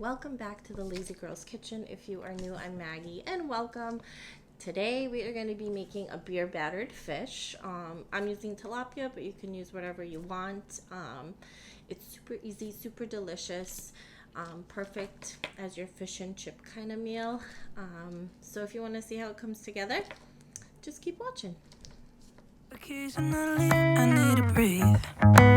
welcome back to the Lazy Girls Kitchen. If you are new, I'm Maggie, and welcome. Today we are going to be making a beer battered fish. I'm using tilapia, but you can use whatever you want. It's super easy, super delicious, perfect as your fish and chip kind of meal. So if you want to see how it comes together, just keep watching. Occasionally, I need to breathe.